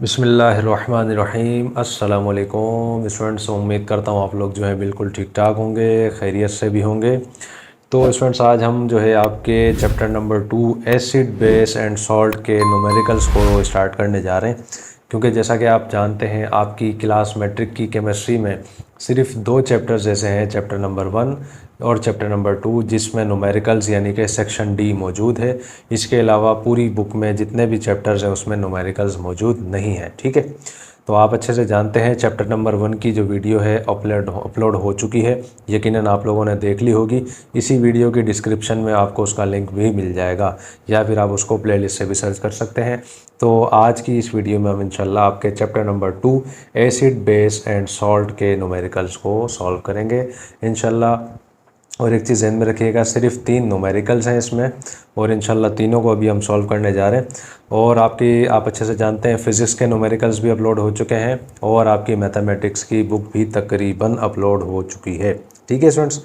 बिस्मिल्लाहिर्रहमानिर्रहीम। अस्सलाम वालेकुम स्टूडेंट्स, उम्मीद करता हूँ आप लोग जो है बिल्कुल ठीक ठाक होंगे, खैरियत से भी होंगे। तो स्टूडेंट्स, आज हम जो है आपके chapter number 2 acid base and salt के न्यूमेरिकल्स को स्टार्ट करने जा रहे हैं। क्योंकि जैसा कि आप जानते हैं, आपकी क्लास मैट्रिक की केमिस्ट्री में सिर्फ दो चैप्टर्स ऐसे हैं, चैप्टर नंबर 1 और चैप्टर नंबर 2, जिसमें न्यूमेरिकल्स यानी कि सेक्शन डी मौजूद है। इसके अलावा पूरी बुक में जितने भी चैप्टर्स हैं उसमें न्यूमेरिकल्स मौजूद नहीं है। ठीक है, तो आप अच्छे से जानते हैं चैप्टर नंबर 1 की जो वीडियो है अपलोड हो चुकी है, यकीनन आप लोगों ने देख ली होगी। इसी वीडियो की डिस्क्रिप्शन में आपको उसका लिंक भी मिल जाएगा, या फिर आप उसको प्लेलिस्ट से भी सर्च कर सकते हैं। तो आज की इस वीडियो में हम इंशाल्लाह आपके chapter number 2 acid base and salt के न्यूमेरिकल्स को सॉल्व करेंगे इंशाल्लाह। और एक चीज़ ध्यान में रखिएगा, सिर्फ 3 न्यूमेरिकल्स हैं इसमें, और इंशाल्लाह तीनों को अभी हम सॉल्व करने जा रहे हैं। और आप अच्छे से जानते हैं फ़िज़िक्स के न्यूमेरिकल्स भी अपलोड हो चुके हैं, और आपकी मैथमेटिक्स की बुक भी तकरीबन अपलोड हो चुकी है। ठीक है स्टूडेंट्स,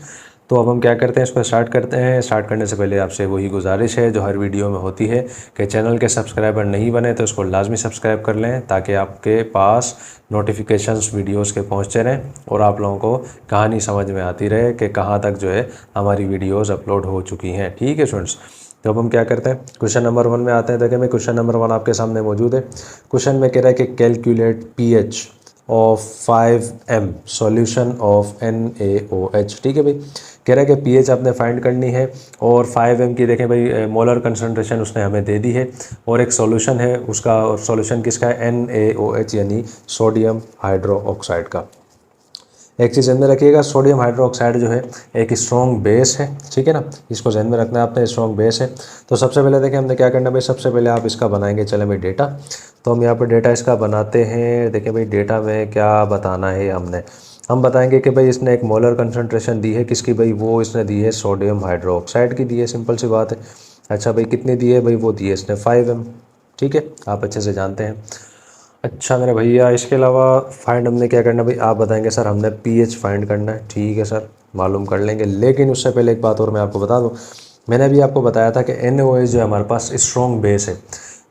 तो अब हम क्या करते हैं, इसको स्टार्ट करते हैं। स्टार्ट करने से पहले आपसे वही गुजारिश है जो हर वीडियो में होती है कि चैनल के सब्सक्राइबर नहीं बने तो इसको लाजमी सब्सक्राइब कर लें, ताकि आपके पास नोटिफिकेशंस वीडियोस के पहुंचते रहें और आप लोगों को कहानी समझ में आती रहे कि कहाँ तक जो है हमारी वीडियोस अपलोड हो चुकी हैं। ठीक है स्टूडेंट्स, तो अब हम क्या करते हैं, क्वेश्चन नंबर 1 में आते हैं। देखिए मैं क्वेश्चन नंबर 1 आपके सामने मौजूद है। क्वेश्चन में कह रहा है कि calculate pH of 5m solution of NaOH। ठीक है भाई, कह रहा है कि पीएच आपने फाइंड करनी है, और 5m की देखें भाई मोलर कंसंट्रेशन उसने हमें दे दी है, और एक सॉल्यूशन है उसका, और सॉल्यूशन किसका है, NaOH यानी सोडियम हाइड्रोक्साइड का। एक चीज़ ध्यान में रखिएगा, सोडियम हाइड्रोक्साइड जो है एक स्ट्रॉन्ग बेस है। ठीक है ना, इसको ध्यान में रखना है आपने, स्ट्रॉन्ग बेस है। तो सबसे पहले देखिए हमने क्या करना है भाई, सबसे पहले आप इसका बनाएंगे, चले भाई डेटा। तो हम यहाँ पर डेटा इसका बनाते हैं। देखिए भाई डेटा में क्या बताना है हम बताएंगे कि भाई इसने एक मोलर कंसंट्रेशन दी है, किसकी भाई, वो इसने दी है सोडियम हाइड्रोक्साइड की दी है, सिंपल सी बात है। अच्छा भाई कितनी दी है भाई, वो दी है इसने 5m। ठीक है, आप अच्छे से जानते हैं। अच्छा मेरे भैया, इसके अलावा फाइंड हमने क्या करना भाई, आप बताएंगे सर हमने पीएच फाइंड करना है। ठीक है सर, मालूम कर लेंगे, लेकिन उससे पहले एक बात और मैं आपको बता दूं। मैंने अभी आपको बताया था कि NaOH जो है हमारे पास स्ट्रॉन्ग बेस है।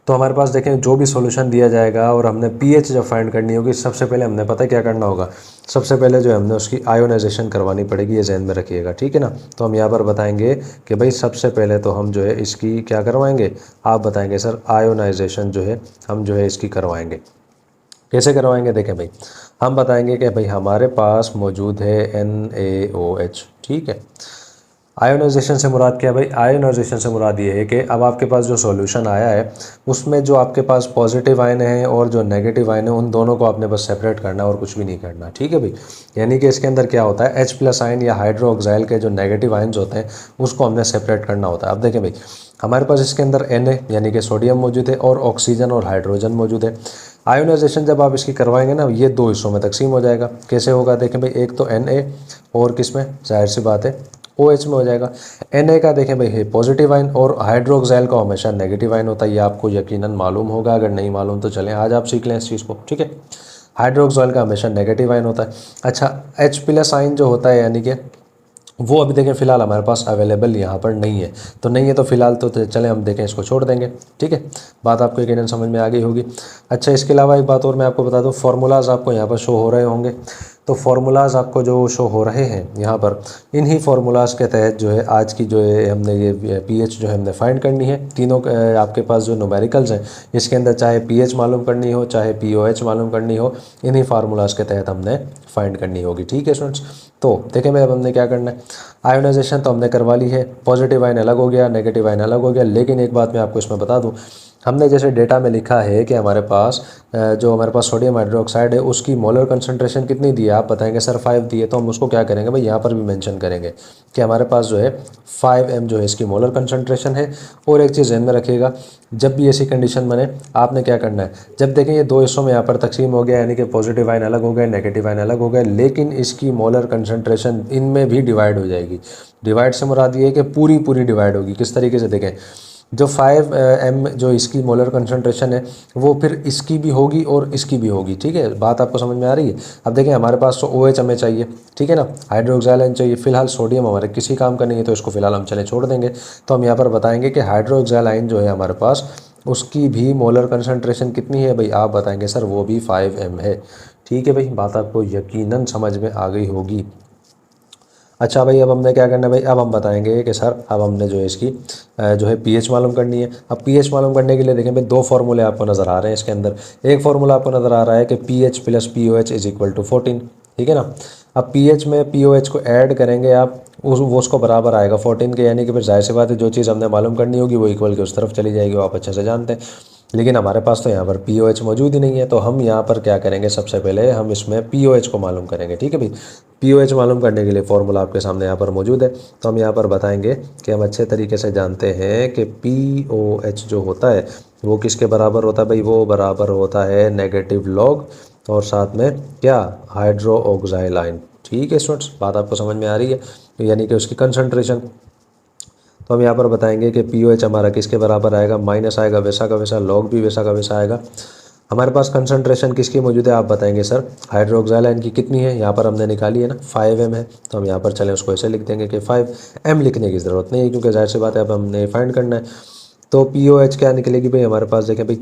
तो हमारे पास देखें जो भी सॉल्यूशन दिया जाएगा और हमने पीएच जब फाइंड करनी होगी, सबसे पहले हमने पता है क्या करना होगा, सबसे पहले जो है हमने उसकी आयोनाइजेशन करवानी पड़ेगी, ये ध्यान में रखिएगा। ठीक है ना, तो हम यहाँ पर बताएंगे कि भाई सबसे पहले तो हम जो है इसकी क्या करवाएंगे, आप बताएंगे सर आयोनाइजेशन जो है हम जो है इसकी करवाएंगे। कैसे करवाएंगे, देखें भाई, हम बताएंगे कि भाई हमारे पास मौजूद है NaOH। ठीक है, आयोनाइजेशन से मुराद क्या है भाई, आयोनाइजेशन से मुराद ये है कि अब आपके पास जो सॉल्यूशन आया है उसमें जो आपके पास पॉजिटिव आयन है और जो नेगेटिव आयन है, उन दोनों को आपने बस सेपरेट करना है और कुछ भी नहीं करना। ठीक है भाई, यानी कि इसके अंदर क्या होता है, H+ आयन या हाइड्रोक्साइल के जो नेगेटिव आयन्स होते हैं उसको हमने सेपरेट करना होता है। अब देखें भाई, हमारे पास इसके अंदर Na यानी कि सोडियम मौजूद है, और ऑक्सीजन और हाइड्रोजन मौजूद है। आयोनाइजेशन जब आप इसकी करवाएंगे ना, ये 2 हिस्सों में तकसीम हो जाएगा। कैसे होगा, देखें भाई, एक तो Na और किस में, जाहिर सी बात है OH में हो जाएगा। Na का देखें भाई है पॉजिटिव आयन, और हाइड्रोक्साइल का हमेशा नेगेटिव आयन होता है। ये आपको यकीनन मालूम होगा, अगर नहीं मालूम तो चलें आज आप सीख लें इस चीज़ को। ठीक है, हाइड्रोक्साइल का हमेशा नेगेटिव आयन होता है। अच्छा, H+ आयन जो होता है, यानी कि वो अभी देखें फ़िलहाल हमारे पास अवेलेबल यहाँ पर नहीं है। तो नहीं है तो फ़िलहाल तो चलें हम देखें, इसको छोड़ देंगे। ठीक है, बात आपको यकीनन समझ में आ गई होगी। अच्छा, इसके अलावा एक बात और मैं आपको बता दूँ, फार्मूलाज़ आपको यहाँ पर शो हो रहे होंगे। तो फार्मूलाज़ आपको जो शो हो रहे हैं यहाँ पर, इन्हीं फार्मूलाज़ के तहत जो है आज की जो है हमने ये पीएच जो है हमने फाइंड करनी है। तीनों आपके पास जो न्यूमेरिकल्स हैं इसके अंदर चाहे पीएच मालूम करनी हो, चाहे पीओएच मालूम करनी हो, इन्हीं फार्मूलाज़ के तहत हमने फाइंड करनी होगी। ठीक है स्टूडेंट्स, तो देखें मैं अब हमने क्या करना है, आयोनाइजेशन तो हमने करवा ली है, पॉजिटिव आयन अलग हो गया, नेगेटिव आयन अलग हो गया। लेकिन एक बात मैं आपको इसमें बता दूं, हमने जैसे डेटा में लिखा है कि हमारे पास जो हमारे पास सोडियम हाइड्रोक्साइड है उसकी मोलर कंसंट्रेशन कितनी दी है, आप बताएंगे सर 5 दी है। तो हम उसको क्या करेंगे भाई, यहाँ पर भी मेंशन करेंगे कि हमारे पास जो है 5m जो है इसकी मोलर कंसंट्रेशन है। और एक चीज़ ध्यान में रखिएगा, जब भी ऐसी कंडीशन बने आपने क्या करना है, जब देखें ये 2 हिस्सों में यहाँ पर तकसीम हो गया, यानी कि पॉजिटिव आयन अलग हो गए, नेगेटिव आयन अलग हो गए, लेकिन इसकी मोलर कंसंट्रेशन इनमें भी डिवाइड हो जाएगी। डिवाइड से मुराद ये है कि पूरी डिवाइड होगी। किस तरीके से, देखें जो 5m जो इसकी मोलर कंसंट्रेशन है वो फिर इसकी भी होगी और इसकी भी होगी। ठीक है, बात आपको समझ में आ रही है। अब देखें हमारे पास तो OH हमें चाहिए, ठीक है ना, हाइड्रोक्साइल आयन चाहिए। फिलहाल सोडियम हमारे किसी काम का नहीं है, तो इसको फिलहाल हम चले छोड़ देंगे। तो हम यहाँ पर बताएंगे कि हाइड्रोक्साइल आयन जो है हमारे पास उसकी भी मोलर कंसंट्रेशन कितनी है भाई, आप बताएंगे सर वो भी 5m है। ठीक है भाई, बात आपको यकीनन समझ में आ गई होगी। अच्छा भाई, अब हमने क्या करना है भाई, अब हम बताएंगे कि सर अब हमने जो है इसकी जो है पीएच मालूम करनी है। अब पीएच मालूम करने के लिए देखें भाई, दो फार्मूले आपको नज़र आ रहे हैं इसके अंदर। एक फार्मूला आपको नज़र आ रहा है कि pH plus pOH is equal to 14, ठीक है ना। अब पीएच में पीओएच को ऐड करेंगे आप, वो उसको बराबर आएगा 14 के, यानी कि फिर जाहिर सी बात है जो चीज़ हमने मालूम करनी होगी वो इक्वल के उस तरफ चली जाएगी, वो आप अच्छे से जानते हैं। लेकिन हमारे पास तो यहाँ पर पीओएच मौजूद ही नहीं है, तो हम यहाँ पर क्या करेंगे, सबसे पहले हम इसमें पीओएच को मालूम करेंगे। ठीक है भाई, पीओएच मालूम करने के लिए फॉर्मूला आपके सामने यहाँ पर मौजूद है। तो हम यहाँ पर बताएंगे कि हम अच्छे तरीके से जानते हैं कि पीओएच जो होता है वो किसके बराबर होता है भाई, वो बराबर होता है नेगेटिव लॉग और साथ में क्या, हाइड्रो ऑक्साइल आयन। ठीक है स्टूडेंट्स, बात आपको समझ में आ रही है, यानी कि उसकी कंसंट्रेशन। तो हम यहाँ पर बताएंगे कि पीओएच हमारा किसके बराबर आएगा, माइनस आएगा वैसा का वैसा, लॉग भी वैसा का वैसा आएगा। हमारे पास कंसंट्रेशन किसकी मौजूद है, आप बताएंगे सर हाइड्रोक्साइल आयन की कितनी है, यहाँ पर हमने निकाली है ना 5m है। तो हम यहाँ पर चलें उसको ऐसे लिख देंगे कि 5m, लिखने की ज़रूरत नहीं है क्योंकि जाहिर सी बात है अब हमने फाइंड करना है। तो पीओएच क्या निकलेगी भाई हमारे पास, देखें भाई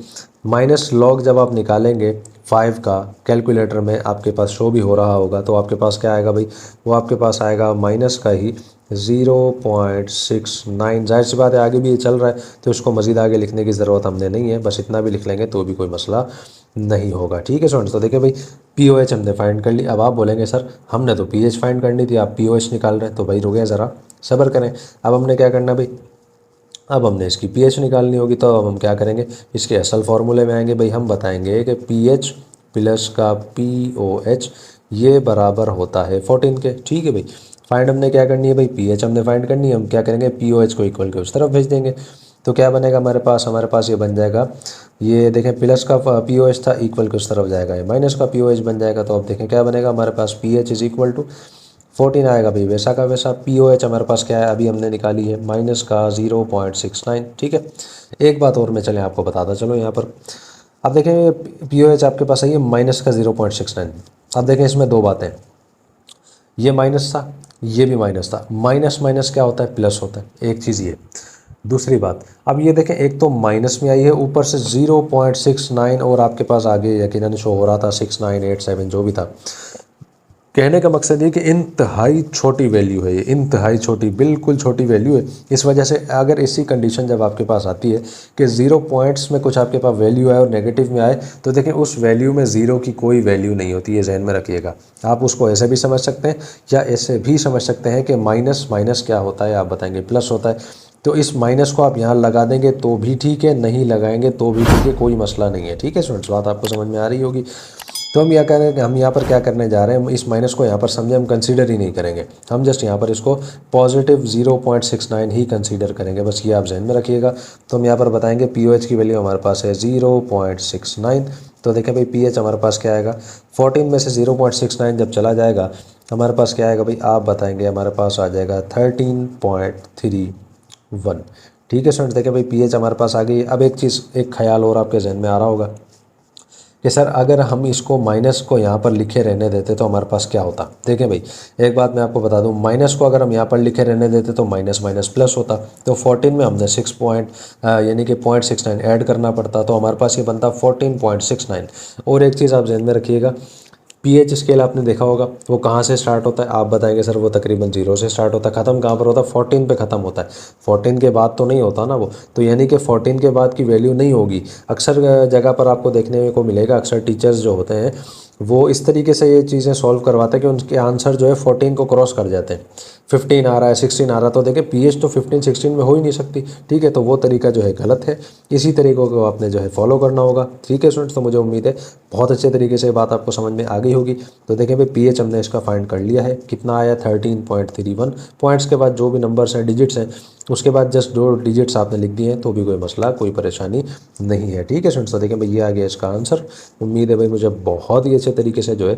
माइनस लॉग जब आप निकालेंगे 5 का, कैलकुलेटर में आपके पास शो भी हो रहा होगा, तो आपके पास क्या आएगा भाई, वो आपके पास आएगा माइनस का ही 0.69। जाहिर सी बात है आगे भी ये चल रहा है तो उसको मज़ीद आगे लिखने की ज़रूरत हमने नहीं है, बस इतना भी लिख लेंगे तो भी कोई मसला नहीं होगा। ठीक है स्टूडेंट्स, तो देखिए भाई पीओएच हमने फाइंड कर ली। अब आप बोलेंगे सर हमने तो पीएच फाइंड करनी थी, आप पीओएच निकाल रहे हैं, तो भाई रुके ज़रा सब्र करें। अब हमने क्या करना भाई, अब हमने इसकी पीएच निकालनी होगी। तो अब हम क्या करेंगे, इसके असल फार्मूले में आएंगे भाई, हम बताएंगे कि पीएच प्लस का पीओएच ये बराबर होता है 14 के। ठीक है भाई, फाइंड हमने क्या करनी है भाई, पीएच हमने फाइंड करनी है, हम क्या करेंगे पीओएच को इक्वल के उस तरफ भेज देंगे। तो क्या बनेगा हमारे पास ये बन जाएगा, ये देखें प्लस का पीओएच था, इक्वल के उस तरफ जाएगा, ये माइनस का पीओएच बन जाएगा। तो अब देखें क्या बनेगा हमारे पास, पीएच इज इक्वल टू 14 आएगा भाई वैसा का वैसा। पीओएच हमारे पास क्या है, अभी हमने निकाली है माइनस का 0.69। ठीक है, एक बात और मैं चलें आपको बताता चलो यहाँ पर। अब देखें पीओएच आपके पास है ये माइनस का 0.69। अब देखें इसमें दो बातें, ये माइनस था ये भी माइनस था, माइनस माइनस क्या होता है, प्लस होता है, एक चीज़ ये। दूसरी बात, अब ये देखें एक तो माइनस में आई है, ऊपर से 0.69 और आपके पास आगे यकीनन शो हो रहा था 6987 जो भी था। कहने का मकसद ये कि इंतहाई छोटी वैल्यू है, ये इंतहाई छोटी, बिल्कुल छोटी वैल्यू है। इस वजह से अगर ऐसी कंडीशन जब आपके पास आती है कि 0 पॉइंट्स में कुछ आपके पास वैल्यू आए और नेगेटिव में आए, तो देखें उस वैल्यू में ज़ीरो की कोई वैल्यू नहीं होती है, जहन में रखिएगा। आप उसको ऐसे भी समझ सकते हैं या ऐसे भी समझ सकते हैं कि माइनस माइनस क्या होता है, आप बताएंगे प्लस होता है। तो इस माइनस को आप यहाँ लगा देंगे तो भी ठीक है, नहीं लगाएंगे तो भी ठीक है, कोई मसला नहीं है। ठीक है स्टूडेंट्स, बात आपको समझ में आ रही होगी। तो हम कह रहे हैं कि हम यहाँ पर क्या करने जा रहे हैं, इस माइनस को यहाँ पर समझे हम कंसीडर ही नहीं करेंगे, हम जस्ट यहाँ पर इसको पॉजिटिव 0.69 ही कंसीडर करेंगे, बस ये आप जहन में रखिएगा। तो हम यहाँ पर बताएंगे पीओएच की वैल्यू हमारे पास है 0.69। तो देखें भाई पीएच हमारे पास क्या आएगा, 14 में से 0.69 जब चला जाएगा हमारे पास क्या आएगा भाई, आप बताएंगे हमारे पास आ जाएगा 13.31। ठीक है स्टूडेंट्स, देखें भाई पीएच हमारे पास आ गई। अब एक चीज़, एक ख्याल और आपके जहन में आ रहा होगा कि सर अगर हम इसको माइनस को यहाँ पर लिखे रहने देते तो हमारे पास क्या होता। देखें भाई एक बात मैं आपको बता दूँ, माइनस को अगर हम यहाँ पर लिखे रहने देते तो माइनस माइनस प्लस होता। तो 14 में हमने 6 पॉइंट यानी कि 0.69 ऐड करना पड़ता, तो हमारे पास ये बनता 14.69। और एक चीज़ आप जहन में रखिएगा, पीएच स्केल आपने देखा होगा वो कहाँ से स्टार्ट होता है, आप बताएंगे सर वो तकरीबन 0 से स्टार्ट होता है, ख़त्म कहाँ पर होता है, 14 पे ख़त्म होता है। 14 के बाद तो नहीं होता ना वो, तो यानी कि 14 के बाद की वैल्यू नहीं होगी। अक्सर जगह पर आपको देखने को मिलेगा, अक्सर टीचर्स जो होते हैं वो इस तरीके से ये चीज़ें सॉल्व करवाते हैं कि उनके आंसर जो है 14 को क्रॉस कर जाते हैं, 15 आ रहा है 16 आ रहा है, तो देखिए पीएच तो 15 16 में हो ही नहीं सकती। ठीक है, तो वो तरीका जो है गलत है, इसी तरीक़ों को आपने जो है फॉलो करना होगा। ठीक है स्टूडेंट्स, तो मुझे उम्मीद है बहुत अच्छे तरीके से बात आपको समझ में आ गई होगी। तो देखें भाई पीएच हमने इसका फाइंड कर लिया है, कितना आया 13.31। पॉइंट्स के बाद जो भी नंबर्स हैं, डिजिट्स हैं, उसके बाद जस्ट 2 डिजिट्स आपने लिख दिए हैं तो भी कोई मसला कोई परेशानी नहीं है। ठीक है स्टूडेंट्स, तो देखें भाई ये आ गया इसका आंसर। उम्मीद है भाई मुझे बहुत ही अच्छे तरीके से जो है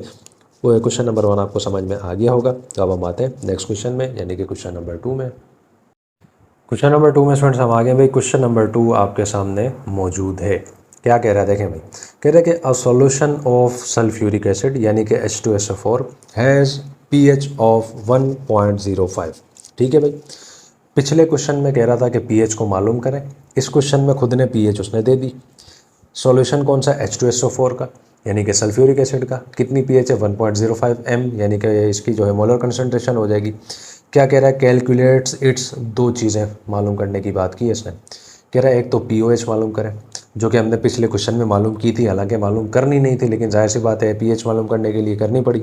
वो क्वेश्चन नंबर 1 आपको समझ में आ गया होगा। तो अब हम आते हैं नेक्स्ट क्वेश्चन में, यानी कि क्वेश्चन नंबर 2 में। क्वेश्चन नंबर 2 में स्टूडेंट्स हम आ गए भाई। क्वेश्चन नंबर 2 आपके सामने मौजूद है। क्या कह रहा है देखें भाई, कह रहा है कि a solution of sulphuric acid यानी कि H2SO4 हैज़ pH ऑफ 1.05। ठीक है भाई, पिछले क्वेश्चन में कह रहा था कि pH को मालूम करें, इस क्वेश्चन में खुद ने पीएच उसने दे दी। सॉल्यूशन कौन सा, H2SO4 का, यानी कि सल्फ्यूरिक एसिड का। कितनी पीएच है, 1.05 m, यानी कि इसकी जो है मोलर कंसंट्रेशन हो जाएगी। क्या कह रहा है, कैलकुलेट्स इट्स, दो चीज़ें मालूम करने की बात की है इसने। कह रहा है एक तो पीओएच मालूम करें, जो कि हमने पिछले क्वेश्चन में मालूम की थी, हालांकि मालूम करनी नहीं थी, लेकिन जाहिर सी बात है पीएच मालूम करने के लिए करनी पड़ी।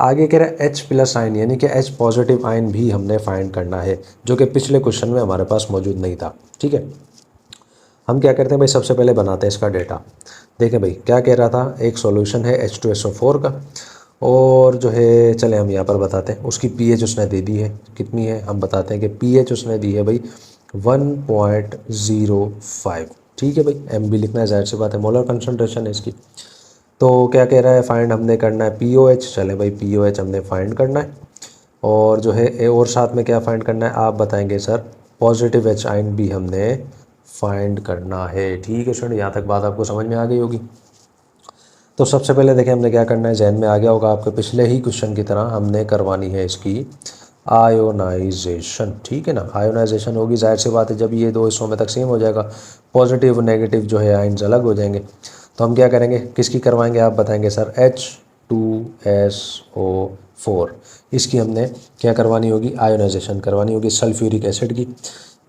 आगे कह रहा है H+ आयन, यानी कि H पॉजिटिव आयन भी हमने फाइंड करना है, जो कि पिछले क्वेश्चन में हमारे पास मौजूद नहीं था। ठीक है, हम क्या करते हैं भाई, सबसे पहले बनाते हैं इसका डेटा। देखें भाई क्या कह रहा था, एक सॉल्यूशन है H2SO4 का, और जो है चले हम यहाँ पर बताते हैं उसकी पीएच उसने दे दी है, कितनी है हम बताते हैं कि पीएच उसने दी है भाई 1.05। ठीक है भाई, एम भी लिखना है, जाहिर सी बात है मोलर कंसंट्रेशन है इसकी। तो क्या कह रहा है, फाइंड हमने करना है पीओएच। चले भाई पीओएच हमने फाइंड करना है, और जो है और साथ में क्या फाइंड करना है आप बताएंगे सर, पॉजिटिव एच आयन भी हमने फाइंड करना है। ठीक है स्टूडेंट, यहाँ तक बात आपको समझ में आ गई होगी। तो सबसे पहले देखें हमने क्या करना है, जहन में आ गया होगा आपके पिछले ही क्वेश्चन की तरह, हमने करवानी है इसकी आयोनाइजेशन। ठीक है ना, आयोनाइजेशन होगी, जाहिर सी बात है जब ये दो हिस्सों में तकसीम हो जाएगा, पॉजिटिव और नेगेटिव जो है आयन्स अलग हो जाएंगे। तो हम क्या करेंगे, किसकी करवाएंगे आप बताएंगे सर, H2SO4, इसकी हमने क्या करवानी होगी, आयोनाइजेशन करवानी होगी सल्फ्यूरिक एसिड की।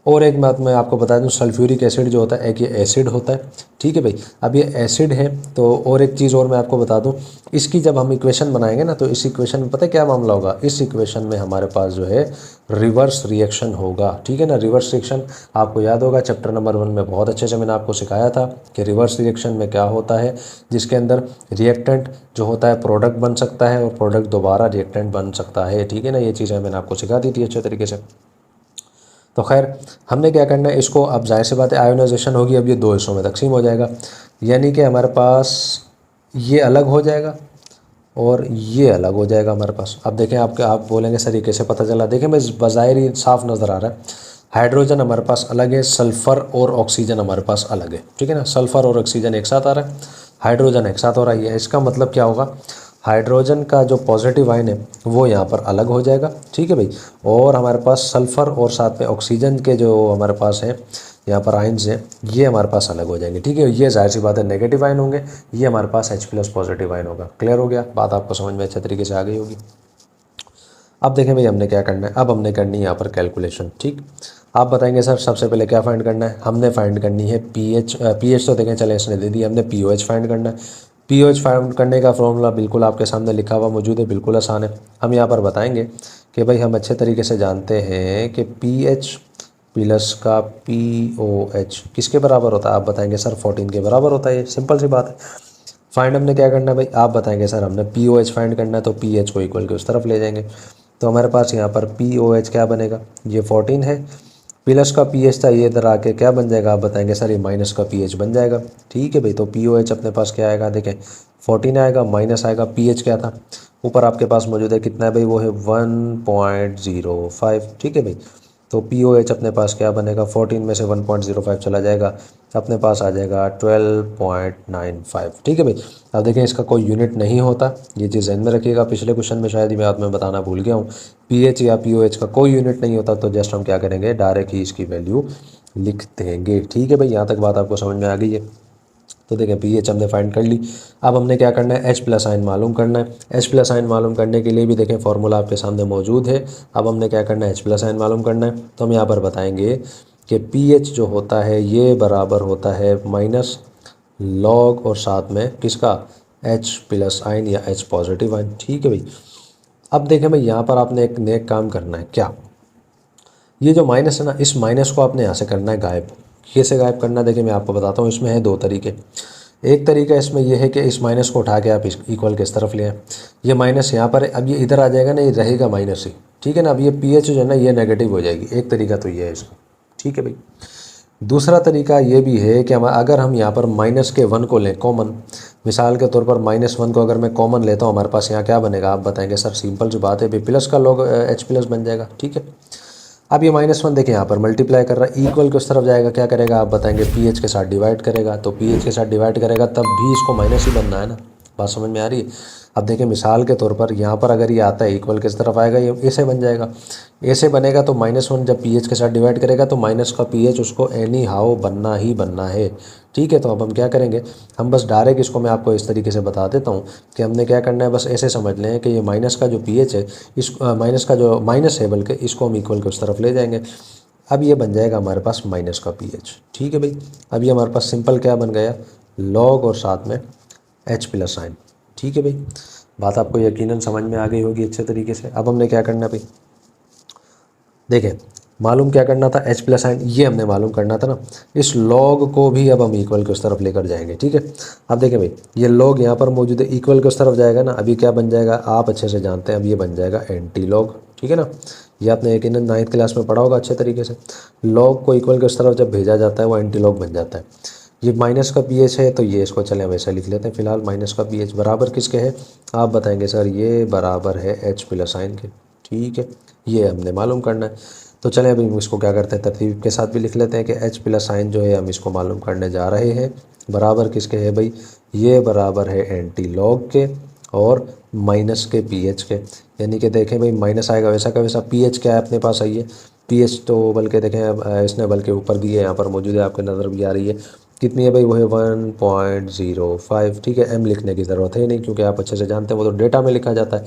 और एक बात मैं आपको बता दूं, सल्फ्यूरिक एसिड जो होता है एक ये एसिड होता है। ठीक है भाई, अब ये एसिड है तो और एक चीज़ और मैं आपको बता दूं, इसकी जब हम इक्वेशन बनाएंगे ना, तो इस इक्वेशन में पता है क्या मामला होगा, इस इक्वेशन में हमारे पास जो है रिवर्स रिएक्शन होगा। ठीक है ना, रिवर्स रिएक्शन आपको याद होगा चैप्टर नंबर 1 में बहुत अच्छे से मैंने आपको सिखाया था कि रिवर्स रिएक्शन में क्या होता है, जिसके अंदर रिएक्टेंट जो होता है प्रोडक्ट बन सकता है और प्रोडक्ट दोबारा रिएक्टेंट बन सकता है। ठीक है ना, ये चीज़ें मैंने आपको सिखा दी थी अच्छे तरीके से। तो खैर हमने क्या करना है इसको, अब जाहिर सी बात है आयोनाइजेशन होगी, अब ये दो हिस्सों में तकसीम हो जाएगा, यानी कि हमारे पास ये अलग हो जाएगा और ये अलग हो जाएगा हमारे पास। अब देखें आप बोलेंगे सर ये कैसे पता चला, देखें मैं बज़ाहिर ही साफ नज़र आ रहा है, हाइड्रोजन हमारे पास अलग है, सल्फ़र और ऑक्सीजन हमारे पास अलग है। ठीक है ना, सल्फ़र और ऑक्सीजन एक साथ आ रहा है, हाइड्रोजन एक साथ हो रहा है। इसका मतलब क्या होगा, हाइड्रोजन का जो पॉजिटिव आयन है वो यहाँ पर अलग हो जाएगा। ठीक है भाई, और हमारे पास सल्फ़र और साथ में ऑक्सीजन के जो हमारे पास है यहाँ पर आयन्स हैं, ये हमारे पास अलग हो जाएंगे। ठीक है, ये जाहिर सी बात है नेगेटिव आयन होंगे, ये हमारे पास H+ पॉजिटिव आयन होगा। क्लियर हो गया, बात आपको समझ में अच्छे तरीके से आ गई होगी। अब देखें भाई हमने क्या करना है, अब हमने करनी है यहाँ पर कैलकुलेशन। ठीक, आप बताएंगे सर सबसे पहले क्या फाइंड करना है, हमने फाइंड करनी है पीएच। पीएच तो देखें चले इसने दे दी, हमने पीओएच फाइंड करना है। पीओएच फाइंड करने का फॉर्मूला बिल्कुल आपके सामने लिखा हुआ मौजूद है, बिल्कुल आसान है। हम यहाँ पर बताएंगे कि भाई हम अच्छे तरीके से जानते हैं कि पीएच प्लस का पीओएच किसके बराबर होता है, आप बताएंगे सर 14 के बराबर होता है। ये सिंपल सी बात है। फाइंड हमने क्या करना है भाई, आप बताएंगे सर हमने पीओएच फाइंड करना है, तो पीएच को इक्वल के उस तरफ ले जाएंगे। तो हमारे पास यहाँ पर पीओएच क्या बनेगा, ये 14 है, प्लस का पीएच था, ये इधर आके क्या बन जाएगा आप बताएंगे सर, ये माइनस का पीएच बन जाएगा। ठीक है भाई, तो पीओएच अपने पास क्या आएगा, देखें 14 आएगा, माइनस आएगा, पीएच क्या था ऊपर आपके पास मौजूद है, कितना है भाई, वो है 1.05। ठीक है भाई, तो पीओएच अपने पास क्या बनेगा, 14 में से 1.05 चला जाएगा, अपने पास आ जाएगा 12.95। ठीक है भाई, अब देखें इसका कोई यूनिट नहीं होता, ये चीज़ ध्यान में रखिएगा, पिछले क्वेश्चन में शायद ही मैं आप में बताना भूल गया हूँ, पीएच या पीओएच का कोई यूनिट नहीं होता, तो जस्ट हम क्या करेंगे डायरेक्ट ही इसकी वैल्यू लिख देंगे। ठीक है भाई, यहाँ तक बात आपको समझ में आ गई है। तो देखें पीएच हमने फाइंड कर ली, अब हमने क्या करना है, H+ आयन मालूम करना है। H+ आयन मालूम करने के लिए भी देखें फार्मूला आपके सामने मौजूद है। अब हमने क्या करना है, H+ आयन मालूम करना है, तो हम यहाँ पर बताएंगे कि पीएच जो होता है ये बराबर होता है माइनस लॉग और साथ में किसका, H+ आयन या H पॉजिटिव आयन। ठीक है भाई, अब देखें भाई यहाँ पर आपने एक नेक काम करना है, क्या, ये जो माइनस है ना, इस माइनस को आपने यहाँ से करना है गायब। कैसे गायब करना है, देखिए मैं आपको बताता हूँ, इसमें है दो तरीके। एक तरीका इसमें यह है कि इस माइनस को उठा के आप इक्वल के इस तरफ ले आए, ये माइनस यहाँ पर है, अब ये इधर आ जाएगा ना, ये रहेगा माइनस ही। ठीक है ना, अब ये पीएच जो है ना ये नेगेटिव हो जाएगी। एक तरीका तो ये है इसका। ठीक है भाई, दूसरा तरीका ये भी है कि अगर हम यहाँ पर माइनस के 1 को लें कॉमन, मिसाल के तौर पर -1 को अगर मैं कॉमन लेता हूँ, हमारे पास यहाँ क्या बनेगा आप बताएंगे सर, सिंपल सी बात है भाई, प्लस का लॉग H+ बन जाएगा। ठीक है, अब ये -1 देखें यहाँ पर मल्टीप्लाई कर रहा है, इक्वल के उस तरफ जाएगा, क्या करेगा आप बताएंगे, पीएच के साथ डिवाइड करेगा, तो पीएच के साथ डिवाइड करेगा तब भी इसको माइनस ही बनना है ना, बात समझ में आ रही है। अब देखिए मिसाल के तौर पर यहाँ पर अगर ये आता है इक्वल किस तरफ आएगा, ये ए से बन जाएगा। ए से बनेगा तो -1 जब पीएच के साथ डिवाइड करेगा तो माइनस का पीएच उसको एनी हाउ बनना ही बनना है। ठीक है, तो अब हम क्या करेंगे, हम बस डायरेक्ट इसको मैं आपको इस तरीके से बता देता हूँ कि हमने क्या करना है। बस ऐसे समझ लें कि ये माइनस का जो पीएच है, इस माइनस का जो माइनस है बल्कि, इसको हम इक्वल के उस तरफ ले जाएंगे। अब ये बन जाएगा हमारे पास माइनस का पीएच। ठीक है भाई, अब ये हमारे पास सिंपल क्या बन गया, लॉग और साथ में एच प्लस साइन। ठीक है भाई, बात आपको यकीनन समझ में आ गई होगी अच्छे तरीके से। अब हमने क्या करना है भाई, देखें मालूम क्या करना था, एच प्लस साइन ये हमने मालूम करना था ना। इस लॉग को भी अब हम इक्वल के उस तरफ लेकर जाएंगे। ठीक है, अब देखें भाई ये लॉग यहाँ पर मौजूद है, इक्वल के उस तरफ जाएगा ना। अभी क्या बन जाएगा, आप अच्छे से जानते हैं, अब ये बन जाएगा एंटी लॉग। ठीक है ना, ये आपने यकीनन 9th क्लास में पढ़ा होगा अच्छे तरीके से। लॉग को इक्वल के उस तरफ जब भेजा जाता है वो एंटी लॉग बन जाता है। ये माइनस का पीएच है तो ये इसको चले वैसे लिख लेते हैं फिलहाल। माइनस का पीएच बराबर किसके है, आप बताएंगे सर ये बराबर है एच प्लस साइन के। ठीक है, ये हमने मालूम करना है। तो चलें अभी हम इसको क्या करते हैं, तरतीब के साथ भी लिख लेते हैं कि एच प्लस साइन जो है हम इसको मालूम करने जा रहे हैं बराबर किसके है भाई, ये बराबर है एंटी लॉग के और माइनस के पीएच के। यानी कि देखें भाई माइनस आएगा वैसा का वैसा, पीएच क्या है अपने पास, आइए पीएच तो बल्कि देखें इसने बल्कि ऊपर दी है, यहाँ पर मौजूद है, आपके नज़र भी आ रही है। कितनी है भाई, वो है 1.05। ठीक है, एम लिखने की ज़रूरत है नहीं क्योंकि आप अच्छे से जानते हैं वो तो डेटा में लिखा जाता है।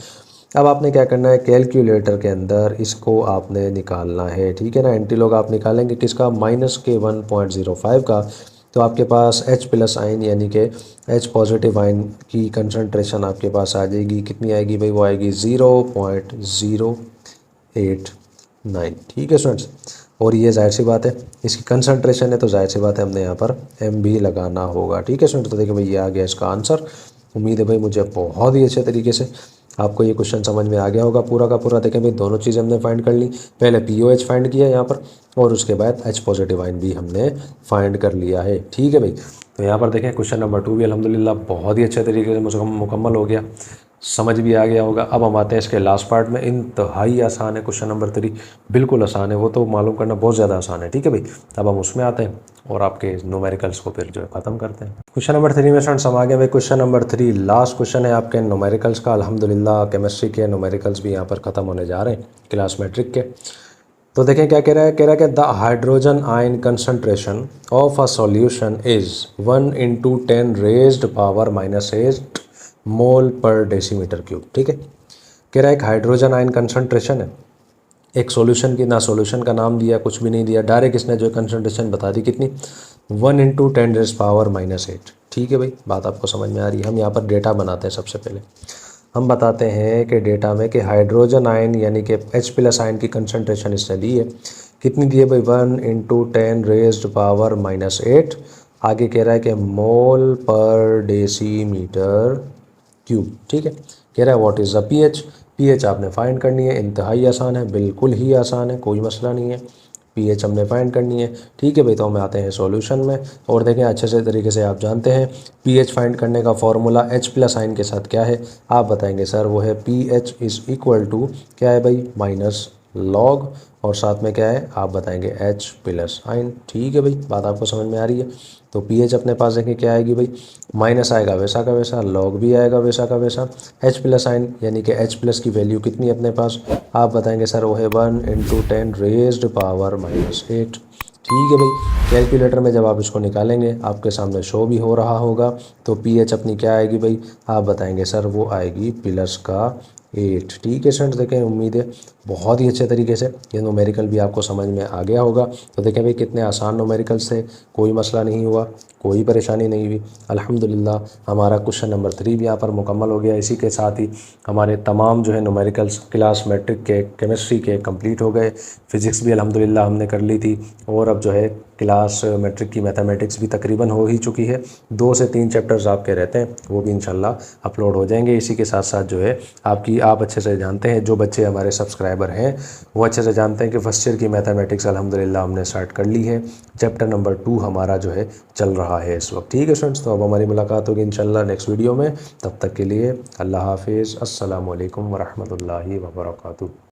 अब आपने क्या करना है, कैलकुलेटर के अंदर इसको आपने निकालना है। ठीक है ना, एंटी लॉग आप निकालेंगे किसका, माइनस के 1.05 का। तो आपके पास H प्लस आइन यानी कि H पॉजिटिव आइन की कंसनट्रेशन आपके पास आ जाएगी। कितनी आएगी भाई, वो आएगी 0.089। ठीक है स्टूडेंट्स, और ये जाहिर सी बात है इसकी कंसनट्रेशन है तो जाहिर सी बात है हमने यहाँ पर M भी लगाना होगा। ठीक है स्टूडेंट्स, तो देखिए भाई ये आ गया इसका आंसर। उम्मीद है भाई मुझे बहुत ही अच्छे तरीके से आपको ये क्वेश्चन समझ में आ गया होगा पूरा का पूरा। देखें भाई दोनों चीज़ें हमने फाइंड कर ली, पहले POH फाइंड किया यहाँ पर और उसके बाद H पॉजिटिव आइन भी हमने फाइंड कर लिया है। ठीक है भाई, तो यहाँ पर देखें क्वेश्चन नंबर 2 भी अल्हम्दुलिल्लाह बहुत ही अच्छे तरीके से मुकम्मल हो गया, समझ भी आ गया होगा। अब हम आते हैं इसके लास्ट पार्ट में, इंतहाई आसान है क्वेश्चन नंबर 3, बिल्कुल आसान है, वो तो मालूम करना बहुत ज़्यादा आसान है। ठीक है भाई, अब हम उसमें आते हैं और आपके न्यूमेरिकल्स को फिर जो है ख़त्म करते हैं। क्वेश्चन नंबर 3 में स्टूडेंट्स हम आ गए भाई। क्वेश्चन नंबर 3 लास्ट क्वेश्चन है आपके न्यूमेरिकल्स का। अल्हम्दुलिल्लाह केमिस्ट्री के न्यूमेरिकल्स भी यहाँ पर ख़त्म होने जा रहे हैं क्लास मैट्रिक के। तो देखें क्या कह रहा है, कि the hydrogen ion concentration of a solution is 1 × 10⁻⁻⁸ मोल पर डेसीमीटर क्यूब। ठीक है, कह रहा है एक हाइड्रोजन आयन कंसनट्रेशन है एक सॉल्यूशन की, ना सॉल्यूशन का नाम दिया कुछ भी नहीं दिया, डायरेक्ट इसने जो कंसनट्रेशन बता दी कितनी, 1 × 10⁻⁸। ठीक है भाई, बात आपको समझ में आ रही है। हम यहाँ पर डेटा बनाते हैं। सबसे पहले हम बताते हैं कि डेटा में कि हाइड्रोजन आयन यानी कि H प्लस आयन की कंसनट्रेशन इसने दी है, कितनी दी है भाई, 1 × 10⁻⁸। आगे कह रहा है कि मोल पर डेसीमीटर क्यूब। ठीक है, कह रहा है what is the pH. PH आपने फाइंड करनी है, इंतहाई आसान है, बिल्कुल ही आसान है, कोई मसला नहीं है। पीएच हमने फाइंड करनी है। ठीक है भाई, तो हम आते हैं सॉल्यूशन में और देखें अच्छे से तरीके से आप जानते हैं पीएच फाइंड करने का फॉर्मूला H प्लस आइन के साथ क्या है, आप बताएंगे सर वो है PH इज़ इक्वल टू क्या है भाई, माइनस लॉग और साथ में क्या है आप बताएंगे H प्लस आइन। ठीक है भाई, बात आपको समझ में आ रही है। तो पीएच अपने पास देखें क्या आएगी भाई, माइनस आएगा वैसा का वैसा, लॉग भी आएगा वैसा का वैसा। H प्लस आइन यानी कि H प्लस की वैल्यू कितनी है अपने पास, आप बताएंगे सर वो है 1 × 10⁻⁸। ठीक है भाई, कैलकुलेटर में जब आप इसको निकालेंगे आपके सामने शो भी हो रहा होगा। तो पीएच अपनी क्या आएगी भाई, आप बताएंगे सर वो आएगी +8। ठीक है स्टूडेंट्स, देखें उम्मीद है बहुत ही अच्छे तरीके से ये न्यूमेरिकल भी आपको समझ में आ गया होगा। तो देखें भाई कितने आसान न्यूमेरिकल्स थे, कोई मसला नहीं हुआ, कोई परेशानी नहीं हुई। अल्हम्दुलिल्लाह हमारा क्वेश्चन नंबर 3 भी यहाँ पर मुकम्मल हो गया। इसी के साथ ही हमारे तमाम जो है न्यूमेरिकल्स क्लास मैट्रिक के केमिस्ट्री के कंप्लीट हो गए। फ़िज़िक्स भी अल्हम्दुलिल्लाह हमने कर ली थी और अब जो है क्लास मैट्रिक की मैथमेटिक्स भी तकरीबन हो ही चुकी है। 2 से 3 चैप्टर्स आपके रहते हैं, वो भी इंशाल्लाह अपलोड हो जाएंगे। इसी के साथ साथ जो है आप अच्छे से जानते हैं, जो बच्चे हमारे सब्सक्राइबर हैं वो अच्छे से जानते हैं कि फर्स्ट ईयर की मैथमेटिक्स अल्हम्दुलिल्लाह हमने स्टार्ट कर ली है। चैप्टर नंबर 2 हमारा जो है चल रहा है इस वक्त। ठीक है स्टूडेंट्स, तो अब हमारी मुलाकात होगी इंशाल्लाह नेक्स्ट वीडियो में। तब तक के लिए अल्लाह हाफिज़, अस्सलामु अलैकुम वरहमतुल्लाहि वबरकातुहू।